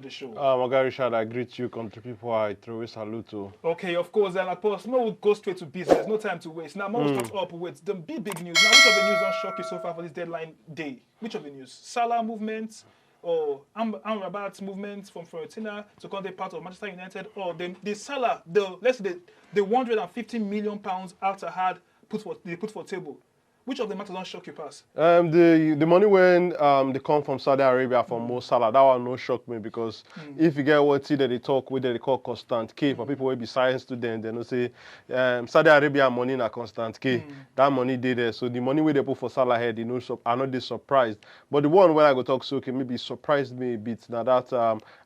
the show. Oga Richard, I greet you, country people. I throw a salute to. Okay, of course, and of course, we'll go straight to business. No time to waste. Now, we'll start up with the big news. Now, which of the news don't shock you so far for this deadline day? Which of the news? Salah movement or Amrabat's movement from Fiorentina to become part of Manchester United, or the Salah, the 150 million pounds Alta had put for table. Which of the matters don't shock you past? The money when they come from Saudi Arabia from Mo Salah, that one no shock me because if you get what they talk with, they call constant K. For people who be science students, they know say Saudi Arabia money na constant K. That money did there. So the money where they put for Salah head, I'm not this surprised. But the one where I go talk so okay, maybe surprised me a bit now that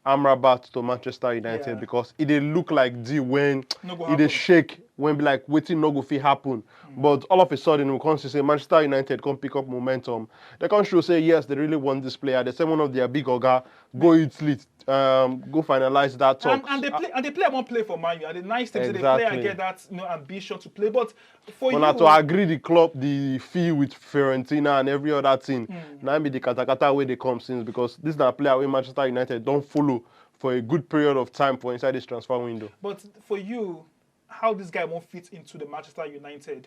Amrabat to Manchester United because it did look like the when it did shake. When be like waiting no go fit happen, but all of a sudden we come to say Manchester United come pick up momentum. They come show say yes they really want this player. They say one of their big oga go Italy, go finalize that talk. And the player won't play for Man U. And the nice thing is the player get that ambition to play. But for you, to agree the club the fee with Fiorentina and every other thing, now be the katakata way they come since because this is a player where Manchester United don't follow for a good period of time for inside this transfer window. But for you, how this guy won't fit into the Manchester United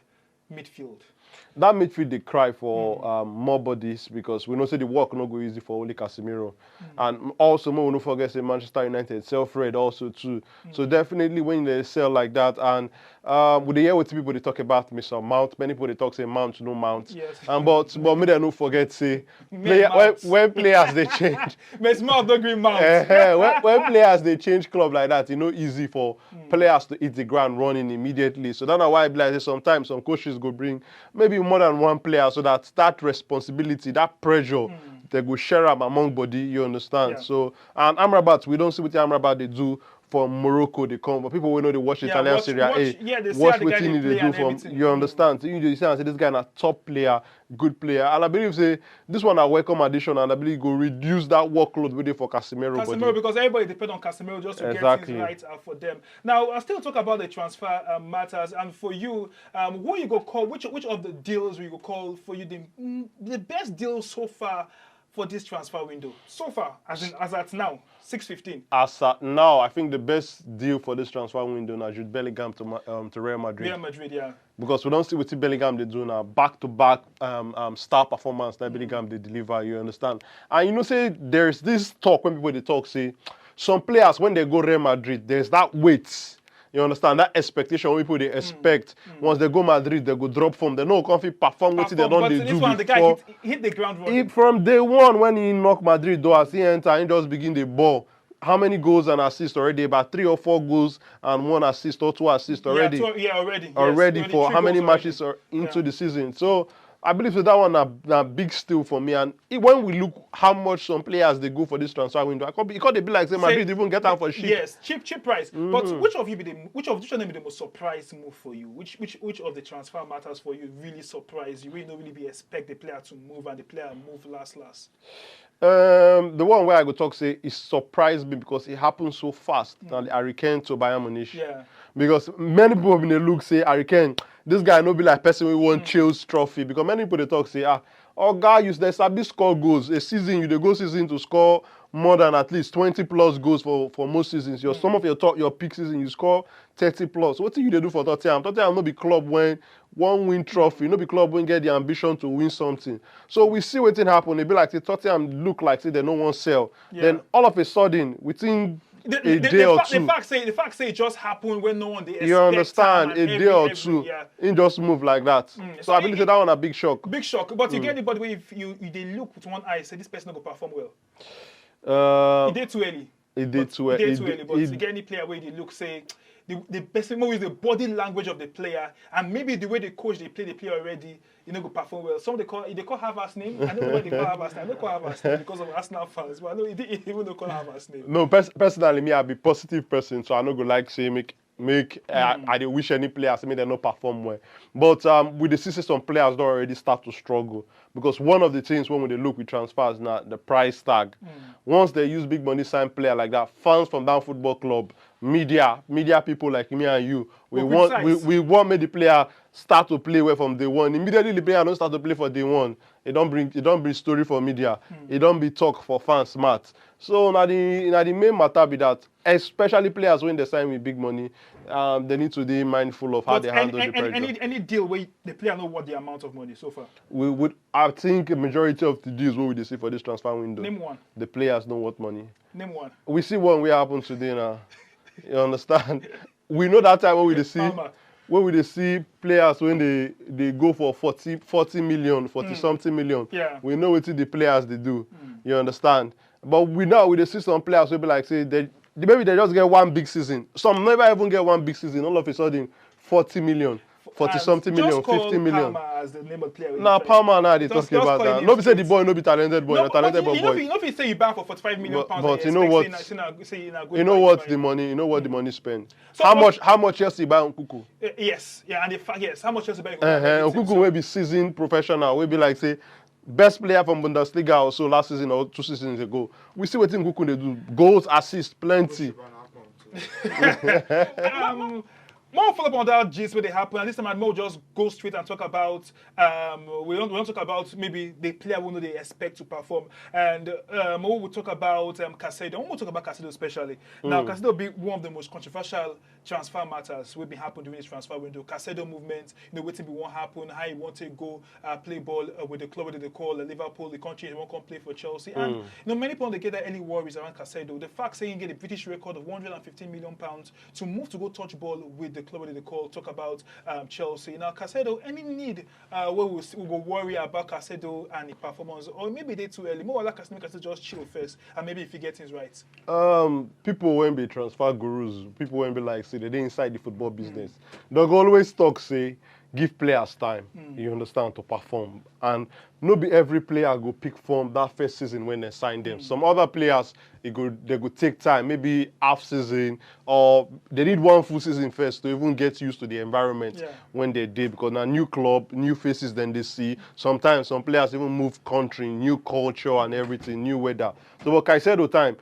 midfield? That midfield they cry for more bodies because we know say the work not go easy for only Casemiro, and also we no forget say Manchester United self-read also too. So definitely when they sell like that, and with the year with people they talk about Mr. Mount, many people they talk say Mount no Mount, yes. but me they no forget say when players they change, Miss Mount don't green Mount. when players they change club like that, it's not easy for players to hit the ground running immediately. So that's why like sometimes some coaches go bring maybe more than one player so that responsibility, that pressure, they go share them among body, you understand? Yeah. So, and Amrabat, we don't see what the Amrabat they do for Morocco, they come, but people will know they watch Italian Serie A. Watch what they do from, you understand? So you say this guy is a top player, good player, and I believe say this one a welcome addition, and I believe go reduce that workload with it for Casemiro. Because everybody depends on Casemiro just to get things right for them. Now, I still talk about the transfer matters, and for you, who you go call? Which of the deals will you go call for you the best deal so far for this transfer window so far, as at now, 6:15? As at now, I think the best deal for this transfer window is Jude Bellingham to Real Madrid. Real Madrid, yeah. Because we don't see what Bellingham they do now, back-to-back star performance that Bellingham they deliver. You understand? And you know, say there's this talk when people they talk say some players when they go Real Madrid, there's that weight. You understand that expectation people they expect once they go Madrid they go drop form. They know can't perform what they don't they do before. The guy hit the ground running. From day one when he knock Madrid door as he enter, he just begin the ball. How many goals and assists already? About 3 or 4 goals and 1 assist or 2 assists already. Already for how many matches are into the season. So I believe that one a big steal for me. And when we look how much some players they go for this transfer window, it could be like say Madrid even get out for cheap. Yes, cheap price. But which of them be the most surprise move for you? Which of the transfer matters for you really surprise you? We don't really expect the player to move and the player move last. The one where I go talk say it surprised me because it happened so fast. And Harry Kane to Bayern Munich. Yeah. Because many people in the look say Harry Kane, this guy no be like person who won Chelsea trophy. Because many people they talk say guy you they start this score goals a season you they go season to score more than at least 20 plus goals for most seasons. Some of your peak season you score 30 plus. What do you do for Tottenham? Tottenham no be club when one win trophy, no be club when get the ambition to win something. So we see what happen. It be like Tottenham look like say they no one sell. Yeah. Then all of a sudden within a day or two. The fact say it just happened when no one they expect. You understand? A day or two, it just move like that. So I believe that one a big shock. Big shock. But you get anybody where if you they look with one eye, say this person not go perform well. It did too early. It did too early. But you get any player where they look say the best thing is the body language of the player and maybe the way the coach they play the player already, you know, go perform well. Some they call Harvard's name. I don't know why they call Harvard's name. I don't call Harvard's name because of Arsenal fans, but I know he didn't even call Harvard's name. No, personally, me I be positive person, so I no go like say I don't wish any players they not perform well. But with the season, some players don't already start to struggle because one of the things when they look with transfers now the price tag. Once they use big money sign player like that, fans from that football club, media people like me and you, we want make the player start to play well from day one. Immediately the player don't start to play for day one. It don't bring story for media. It don't be talk for fans smart. So now the main matter be that, especially players when they sign with big money, they need to be mindful of how they handle the pressure. Any deal where the player know what the amount of money so far? I think a majority of the deals what we see for this transfer window. Name one. The players know what money. Name one. We see one way happen today now. You understand? We know that time when we see Palmer. when we see players when they go for 40 million, 40 something million. Yeah. We know what the players they do. You understand? But we see some players will be like say maybe they just get one big season. Some never even get one big season. All of a sudden 40 million. 40 something million, 50 million. Palmer as the name of player. Nah, Palmer now they talking about that. Nobody say the boy no be talented boy, no talented boy. You know if you say you buy for 45 million pounds, but you know what? You know what the money spend. So how much Chelsea buy on Nkunku? Yes, yeah, and yes, how much Chelsea buy? Nkunku will be seasoned professional. Will be like say best player from Bundesliga or so last season or 2 seasons ago. We see what Nkunku they do. Goals, assists, plenty. More follow up on that gist where they happen, and this time I'd more just go straight and talk about we don't talk about maybe the player who know they expect to perform, and more we'll talk about Caicedo. We'll talk about Caicedo especially. Now Caicedo will be one of the most controversial transfer matters will be happen during this transfer window. Caicedo movement, what it won't happen, how he want to go play ball with the club that they call Liverpool, the country he won't come play for Chelsea, and many people they get that early worries around Caicedo. The fact saying he get a British record of £115 million to move to go touch ball with the club that they call talk about Chelsea. Now Caicedo, any need where we will worry about Caicedo and his performance, or maybe they too early. More like Caicedo just chill first, and maybe if he gets things right. People won't be transfer gurus. People won't be like say they're inside the football business. They'll always talk say give players time. You understand, to perform, and not be every player go pick form that first season when they sign them. Some other players they go take time, maybe half season, or they need one full season first to even get used to the environment when they did, because now new club, new faces then they see. Sometimes some players even move country, new culture and everything, new weather. So what Caicedo time,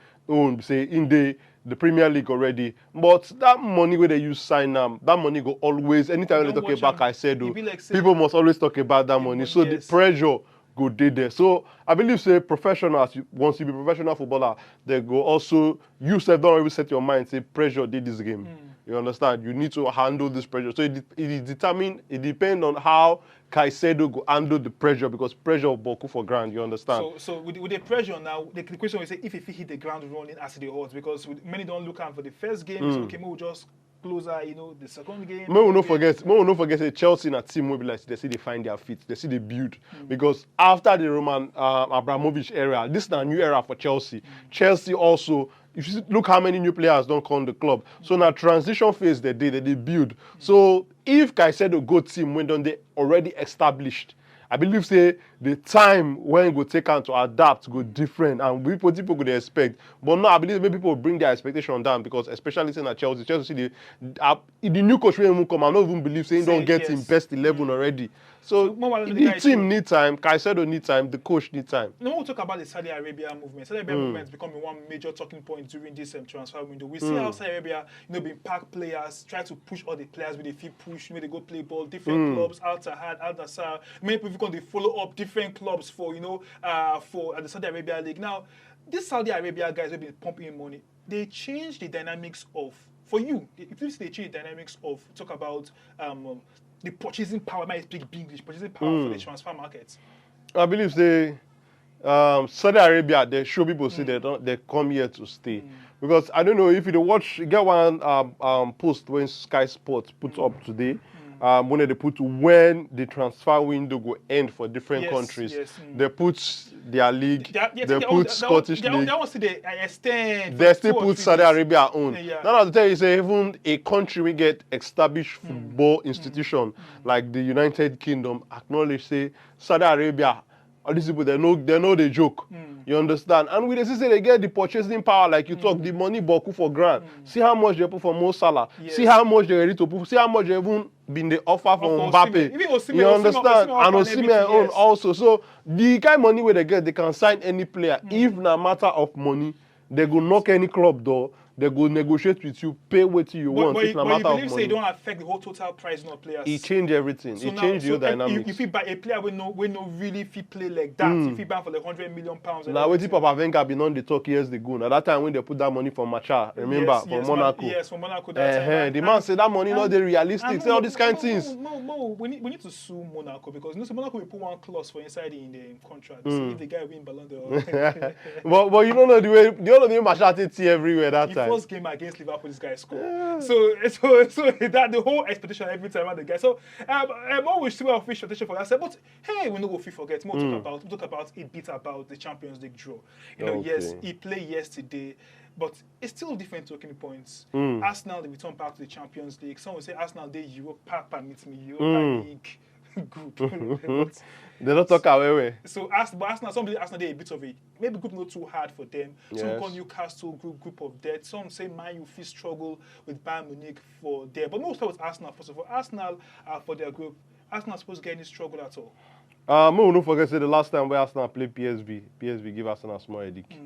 say in the Premier League already, but that money where they use sign them, that money go always, anytime they talk about Caicedo, like people must always talk about that money. So the pressure go there. So I believe say professionals, once you be professional footballer, they go also, you said don't always set your mind, say pressure did this game. You understand? You need to handle this pressure. So it depends on how Caicedo go handle the pressure, because pressure will boku for ground, you understand? So with the pressure now, the question is if he hit the ground running as the odds, because many don't look out for the first game, so okay, we'll just closer, the second game. We will not forget say Chelsea and a team will be like they see they find their feet, they see they build. Because after the Roman Abramovich era, this is a new era for Chelsea. Chelsea also, if you look how many new players don't come the club. So now transition phase they build. So if Caicedo go team when they already established, I believe say the time when go take on to adapt go different, and people could expect. But no, I believe maybe people bring their expectation down, because especially saying at Chelsea see the new coach when come, I don't even believe saying don't get him best 11 already. So the team need time, Caicedo need time, the coach need time. Now we'll talk about the Saudi Arabia movement. Saudi Arabia movement is becoming one major talking point during this transfer window. We see how Saudi Arabia, being packed players, try to push all the players with the feet push, they go play ball, different clubs, Al Ittihad, Al Nassr. Many people can follow up different clubs for for the Saudi Arabia League. Now, these Saudi Arabia guys have been pumping in money. They change the dynamics of, for you, if you see they change the dynamics of, talk about the purchasing power, might speak English, purchasing power for the transfer markets. I believe Saudi Arabia, they show people say they come here to stay. Because I don't know if you get one post when Sky Sports put up today. When they put when the transfer window go end for different countries, they put their league, they put Scottish league. They still put Saudi Arabia on. Now to tell you, say even a country we get established football institution like the United Kingdom acknowledge say Saudi Arabia. All these people they know the joke. You understand? And we just say they get the purchasing power, like you talk, the money boku for grand. See how much they put for Mo Salah. See how much they're ready to put. See how much they even been the offer from Mbappe. You understand? And Osimhen own also. So the kind of money where they get, they can sign any player. If no matter of money, they go knock any club door. they go negotiate with you, pay what you want. It's not But you matter of believe say money. it don't affect the whole total price of players. It change everything. So It now, change your so dynamics. if you buy a player we no really fit play like that, if you buy for like £100 million. Now, what Papa Wenger been on the talk years ago. Now that time when they put that money for Macha, remember for Monaco. Yes, for Monaco that time. The man said that money not they realistic. Say all these kind of things. We need to sue Monaco because you know, so Monaco will put one clause for inside in the contract. So if the guy win Ballon d'Or. but you don't know the way Macha take everywhere that time. The first game against Liverpool, this guy scored. So that the whole expectation every time around the guy. So always still have fish expectation for that. But hey, we no go forget. More talk about a bit about the Champions League draw. You know, yes, he played yesterday, but it's still different talking points. Arsenal they return back to the Champions League. Some will say Arsenal they Europa permits me Europa League group. They don't talk away. So Arsenal, some believe Arsenal they a bit of a maybe group not too hard for them. Some call Newcastle group of death. Some say Man U struggle with Bayern Munich for there. But most of Arsenal first of all. Arsenal for their group. Arsenal supposed to get any struggle at all. Don't forget say the last time where Arsenal played PSV give Arsenal a small headache.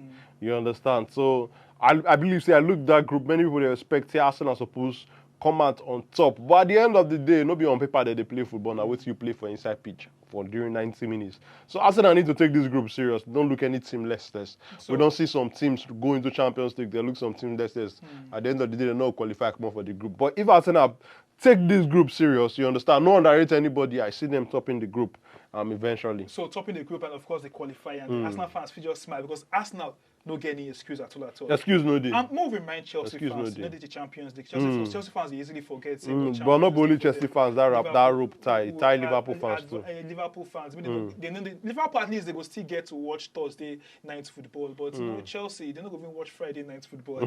You understand? So I believe say I look that group. Many people they expect say Arsenal supposed come out on top. But at the end of the day, no be on paper that they play football. Now wait till you play for inside pitch for during 90 minutes. So Arsenal need to take this group serious. Don't look any team less test. So, we don't see some teams go into Champions League. They look some team less test. At the end of the day, they not qualify more for the group. But if Arsenal take this group serious, you understand, no underrate anybody. I see them topping the group eventually. So topping the group and of course they qualify and Arsenal fans feel just smile because Arsenal no get any excuse at all. Excuse no day. I'm more remind Chelsea fans, no the Champions League. Chelsea fans they easily forget. But not only Chelsea fans that rope tie Liverpool fans too. Liverpool fans, they know Liverpool at least they will still get to watch Thursday night football, but you know, Chelsea they're not going to watch Friday night football.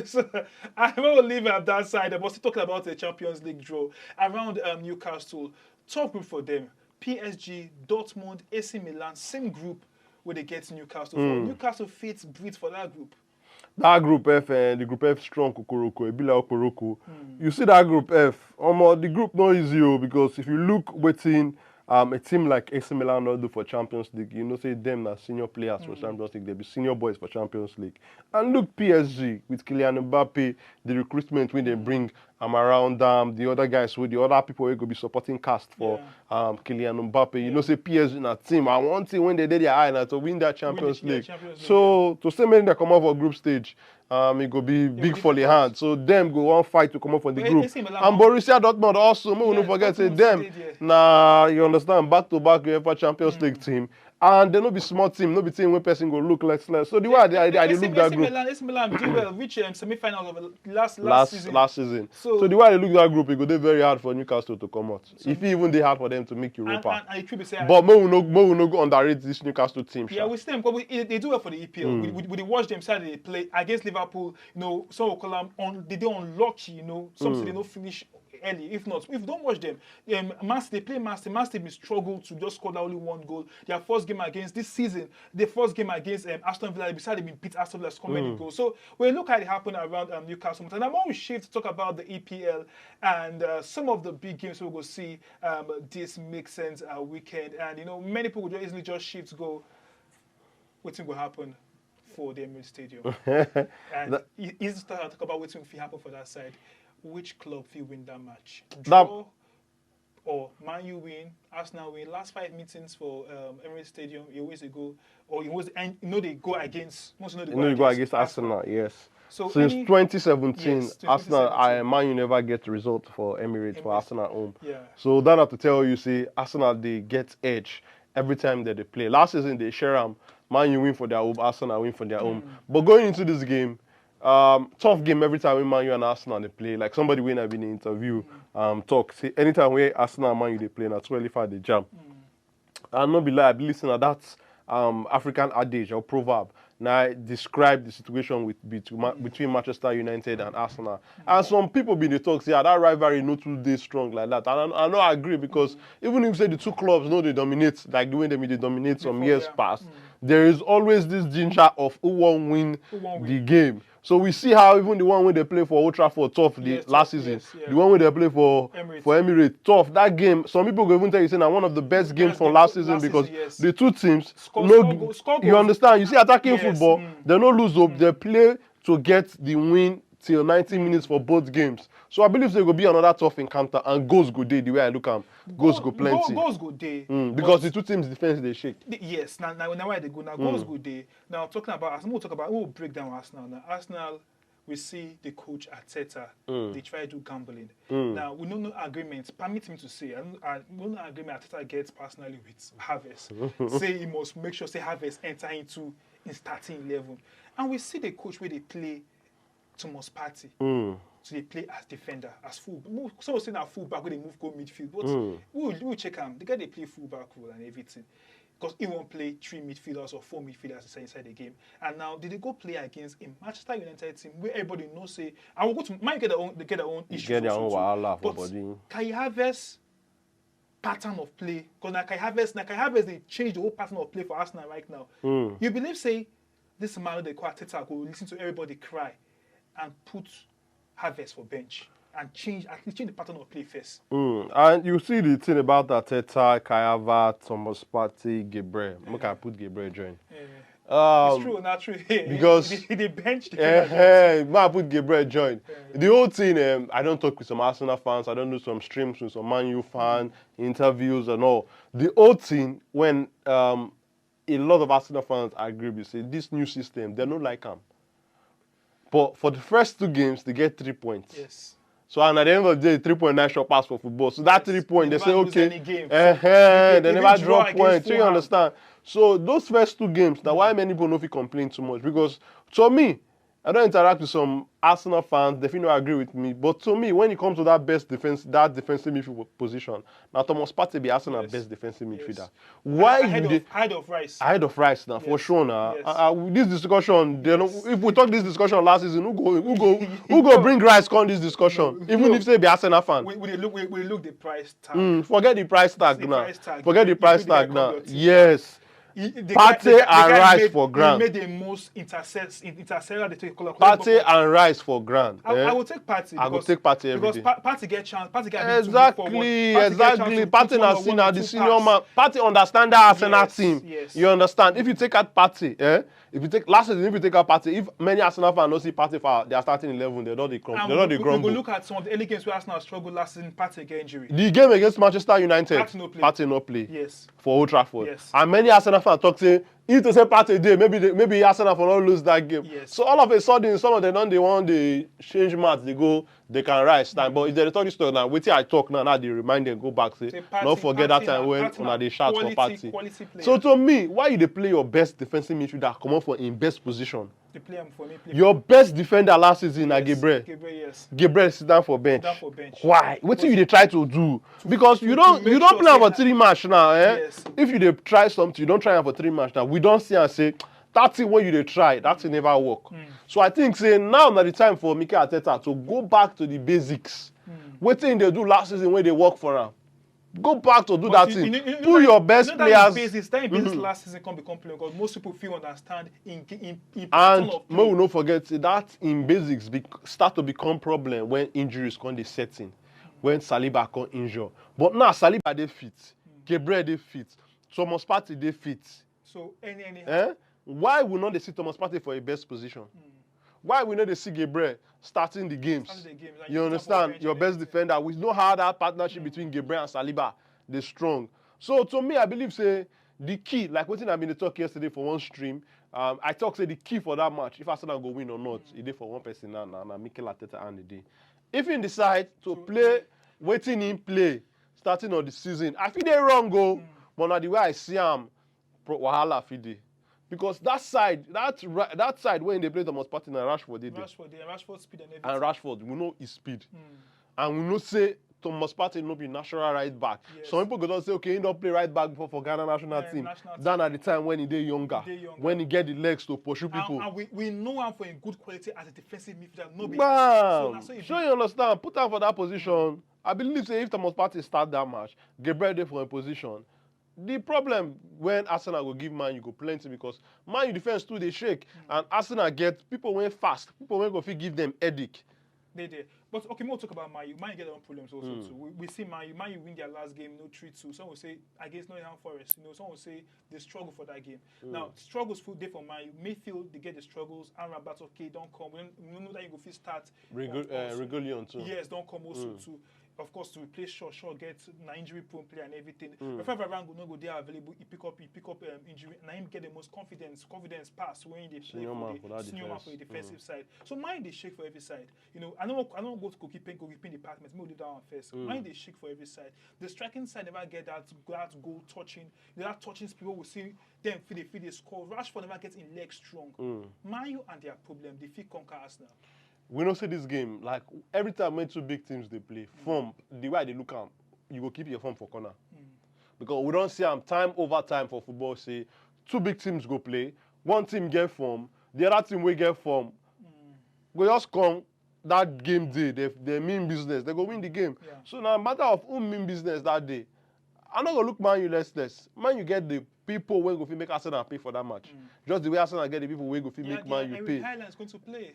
So, I will leave it at that side. But still talking about the Champions League draw around Newcastle, tough group for them. PSG, Dortmund, AC Milan, same group where they get Newcastle. Newcastle fits breathe for that group. That group F and the group F strong Kokoroko, Ebila Okoroko. You see that group F, the group not easy because if you look waiting a team like AC Milan not do for Champions League, you know say them as senior players for Champions League, they be senior boys for Champions League. And look PSG with Kylian Mbappe, the recruitment when they bring around the other guys with the other people who go be supporting cast for Kylian Mbappe. You know say PSG in a team. I want to when they did their eye now to win that Champions League. So to say many they come out for group stage, it go be big for the hand. So them go on fight to come up from the group. And Borussia Dortmund also, we don't forget say them. Nah, you understand, back to back UEFA Champions League team. And they no be small team, no be team where person go look less. So the way I look that group. AC Milan do well, reach semi-finals of last season. So the way they look that group, it go be very hard for Newcastle to come out. So, if even they hard for them to make Europa. And it could be said, but we no go underrate this Newcastle team. Yeah, we see them because they do well for the EPL. We watch them side they play against Liverpool. You know, some will call them they unlucky. You know, some say they don't finish early. If you don't watch them, they play Man City struggle to just score only one goal. Their first game against this season, the first game against Aston Villa, they beat Aston Villa score many goals. So when you look at it happen around Newcastle, and I'm always shift to talk about the EPL and some of the big games we will see this makes sense weekend. And you know, many people would easily just shift to go. What will happen for the Emirates Stadium? And easy to talk about what will happen for that side. Which club will win that match? Draw or Man U win, Arsenal win. Last 5 meetings for Emirates Stadium years ago, or they go against. They go against Arsenal. Yes. So since 2017, Arsenal and Man U never get result for Emirates for Arsenal home. Yeah. So that have to tell you, see, Arsenal they get edge every time that they play. Last season they share them. Man U win for their home, Arsenal win for their home. But going into this game. Tough game every time when Man U and Arsenal they play. Like somebody when I've been in interview talk, say anytime where Arsenal and Man U they play, that's really far they jam. And not be lie, I be listening to that African adage or proverb. Now I describe the situation between Manchester United and Arsenal. And some people be the talk say that rivalry not too day strong like that. And I know I agree because even if you say the two clubs they dominate like the way they dominate some years past, there is always this ginger of who won't win the game. So we see how even the one when they play for Old Trafford tough last season, the one when they play for Emirates tough. That game, some people go even tell you say one of the best games from last season because the two teams you understand. You see attacking football, they don't lose hope. They play to get the win till 90 minutes for both games. So I believe there will be another tough encounter and goals go day the way I look at them. Goals go plenty. Goals go day. Because the two teams defense they shake. Yes, now why they go now? Goals go day. Now talking about Arsenal, we'll talk about we'll break down Arsenal now. Arsenal, we see the coach Arteta. They try to do gambling. Now we know no agreement. Permit him to say, we no agreement Arteta gets personally with Havertz. Say he must make sure say Havertz enter into in starting 11, and we see the coach where they play Thomas Partey. So they play as defender, as full. Some say now fullback when they move go midfield, but we'll check him. The guy they play fullback role and everything. Because he won't play 3 midfielders or 4 midfielders inside the game. And now, did they go play against a Manchester United team where everybody knows, say, I will go to, might get their own issues. Get their own wahala for but body. Kai Havertz pattern of play, because now Kai Havertz, they changed the whole pattern of play for Arsenal right now. You believe, say, this man, the Arteta, go listen to everybody cry and put Havertz for bench. And change the pattern of play first. And you see the thing about Arteta, Kai Havertz, Thomas Partey, Gabriel. Look, I put Gabriel join. It's true, not true. Because they benched the I put Gabriel join. The whole thing, I don't talk with some Arsenal fans. I don't do some streams with some Man U fans, interviews and all. The whole thing, when a lot of Arsenal fans agree with, say this new system, they don't like them. But for the first 2 games, they get 3 points. Yes. So and at the end of the day, 3-point short pass for football. So that 3 points, they say okay, they never draw points. So you understand? So those first 2 games, now why many people don't complain too much? Because to me, I don't interact with some Arsenal fans. They don't agree with me. But to me, when it comes to that defensive midfield position, now Thomas Partey be Arsenal's best defensive midfielder. Why ahead of Rice? Ahead of Rice now, for sure now. This discussion, if we talk this discussion last season, who go bring Rice on this discussion? Even if they be Arsenal fan. We look the price tag. Forget the price tag now. Forget the price tag now. Yes. Partey and Rice for grand. He made the most intercessor they take. Partey and Rice for grand. I will take Partey. I will take Partey every day. Because Partey get chance. Partey get exactly. Partey na senior, the senior man. Partey understand that Arsenal team. Yes. You understand? If you take out Partey, if you take last season, if you take out Partey, if many Arsenal fans don't see Partey for their starting 11, they don't grumble. We go look at some of the early games where Arsenal struggled last season. Partey get injury. The game against Manchester United, Partey no play. Yes. For Old Trafford. Yes. And many Arsenal fans talk say, if to say Partey day, maybe Arsenal for not lose that game. Yes. So all of a sudden, some of them they want to change match, they can rise time. But if they talk this talk now, wait till I talk now they remind them go back say don't forget that time when they shout for Partey. So to me, why you play your best defensive midfielder come up for in best position? Your best defender last season na Gabriel. Gabriel sit down for bench. Why? What do you try to do? Because you don't play for 3 match now. Yes. If you try something, you don't try for 3 match now. We don't see and say that thing when you try, that thing never work. So I think say now na the time for Mikel Arteta to go back to the basics. What thing they do last season when they work for him? Go back to do that thing. Put your best players. That basis last season can't be complained because most people feel understand in and we will not forget that in basics start to become problem when injuries come dey set in, when Saliba come injure. But now Saliba dey fit, Gabriel dey fit, Thomas Partey dey fit. So why we not dey see Thomas Partey for a best position? Why we not dey see Gabriel starting the games? You understand? Your best defender. We know how that partnership between Gabriel and Saliba they strong. So to me, I believe say the key, like what I've been talking yesterday for one stream. I talk say the key for that match, if Arsenal go win or not, it is for one person now, Mikel Arteta and the day. If he decide to play, waiting in play, starting on the season, I feel they wrong go, but now the way I see him, wahala fide. Because that side when they play Thomas Partey and Rashford, Rashford speed and everything. And Rashford, we know his speed. And we know say Thomas Partey no be natural right back. Yes. Some people go down say, okay, he don't play right back before for Ghana national team. Than at the time when he did younger, when he get the legs to pursue people. And we know him for a good quality as a defensive midfielder. No be so you understand, put him for that position. I believe say if Thomas Partey start that match, Gabriel there for a position. The problem when Arsenal will give Man U go plenty because Man U defense too they shake and Arsenal get people went fast. People went go fit give them headache. They did. But okay, we'll talk about Man U. Man U get their own problems also too. We see Man U. Man U win their last game, 3-2. Some will say against Nottingham Forest. Some will say they struggle for that game. Now, struggles full day for Man U. Midfield, they get the struggles. Amrabat, okay, don't come. We know that you go fit start. Regulion too. Yes, don't come also too. Of course, to replace Shaw gets an injury-prone player and everything. If ever Varane go there available, he pick up injury, and him get the most confidence pass when they play for the defensive side. So mind they shake for every side. I don't go to goalkeeping department. Maybe we'll do that one first. Mind they shake for every side. The striking side never get that goal touching. That touching speed. We see them feed they score. Rashford never gets in leg strong. Man U and their problem, they feel conquer Arsenal. We don't see this game, like every time when two big teams they play, form, the way they look at, you go keep your form for corner. Because we don't see time over time for football, say, two big teams go play, one team get form, the other team will get form. We just come that game day, they mean business, they go win the game. Yeah. So now, matter of who mean business that day, I'm not going to look Man U less. Man U get the people who go fit make Arsenal pay for that match. Just the way Arsenal get the people who go fit make Man U pay. Highland's going to play.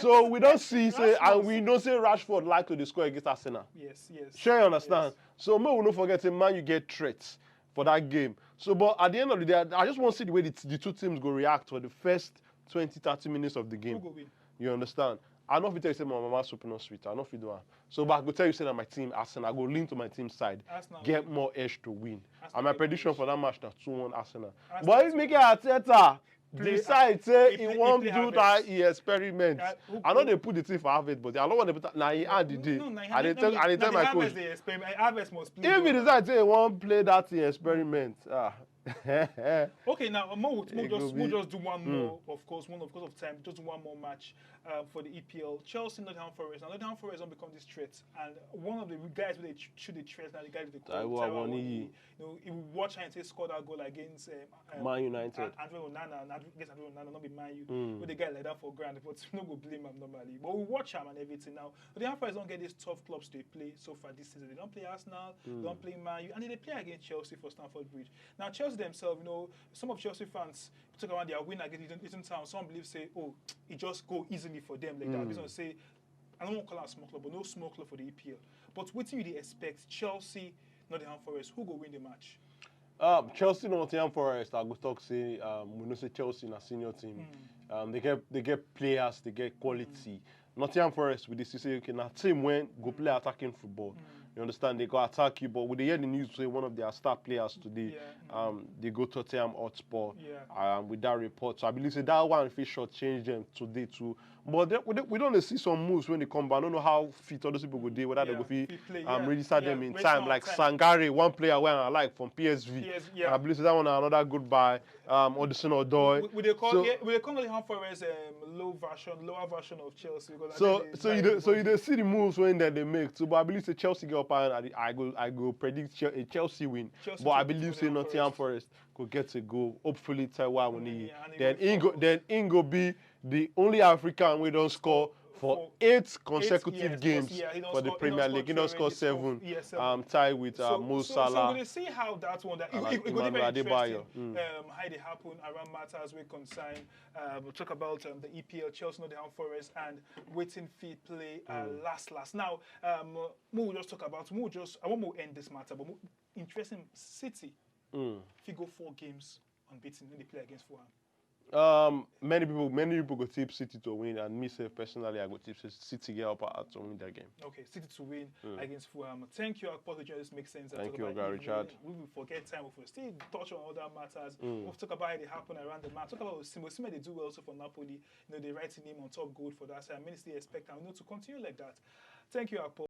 So we don't see, say, and we don't say Rashford like to score against Arsenal. Yes. Sure, you understand? Yes. So we will not forget, say, Man U get threats for that game. So, but at the end of the day, I just want to see the way the two teams go react for the first 20-30 minutes of the game. Who go win? You understand? I don't tell you say my mama's super not sweet. I don't feel do that. So, but I go tell you say that my team Arsenal. I go lean to my team side. Arsenal get win. more edge to win. Arsenal And my get prediction more for that match now 2-1 Arsenal. Arsenal But if Mikel Arteta decide say he won't play do harvest. that he experiment. I know they put the team for Harvest, but I don't want to put that. Now he had the day. I tell my coach. Harvest must play. If he decide say he won't play that experiment, Okay, now we'll just do one more, of course of time. Just one more match for the EPL. Chelsea, Nottingham Forest. Now Nottingham Forest don't become this threat, and one of the guys where they shoot the threat now, the guy with the call. He watch and say scored that goal against Man United. Andre Onana, not be Man U. With the guy like that for granted, but no go blame him normally. But we watch him and everything now. Nottingham Forest don't get these tough clubs they play so far this season. They don't play Arsenal, they don't play Man U, and they play against Chelsea for Stamford Bridge. Now Chelsea themselves, some of Chelsea fans talk about their win against Eton Town. Some believe say, oh, it just go easily for them like that. Because say, I don't want to call it a small club, but no small club for the EPL. But what do you expect? Chelsea, Nottingham Forest, who go win the match? Chelsea, Nottingham Forest. I go talk say we know say Chelsea na senior team. They get players, they get quality. Nottingham Forest with this say okay, na team when go play attacking football. You understand? They go attack you, but we hear the news say one of their star players today, they go to Tottenham Hotspur with that report. So I believe say that one if short change them today too. But we don't see some moves when they come back. I don't know how fit all those people go do, whether they go fit register them in time. Like Sangare, one player where I like from PSV. I believe say that one another good buy. Odison Odoi. Would they call Nottingham Forest lower version of Chelsea? So you see the moves when they make. So but I believe say Chelsea get up and I go predict a Chelsea win. But I believe say Nottingham Forest could get a goal. Hopefully Taiwan will need. Then Ingo be the only African we don't score for 8 consecutive games for the Premier League. He don't score 7. Tied with Mo Salah. So we're going to see how that one, it will be very interesting how they happen around matters we concern. We'll talk about the EPL, Chelsea, Nottingham Forest, and waiting for play last. Now, we'll just talk about, I won't more end this matter, but interesting, City, if you go 4 games unbeaten when they play against Fulham. Many people go tip City to win, and me personally I go tip City get up to win that game. Okay, City to win against Fulham. Thank you, Akpo. This makes sense. Thank you, Richard. We will forget time. We'll still touch on other matters. We'll talk about how they happen around the match. Talk about Osimhen. They do well also for Napoli. They write his name on top gold for that. So I still expect them to continue like that. Thank you, Akpo.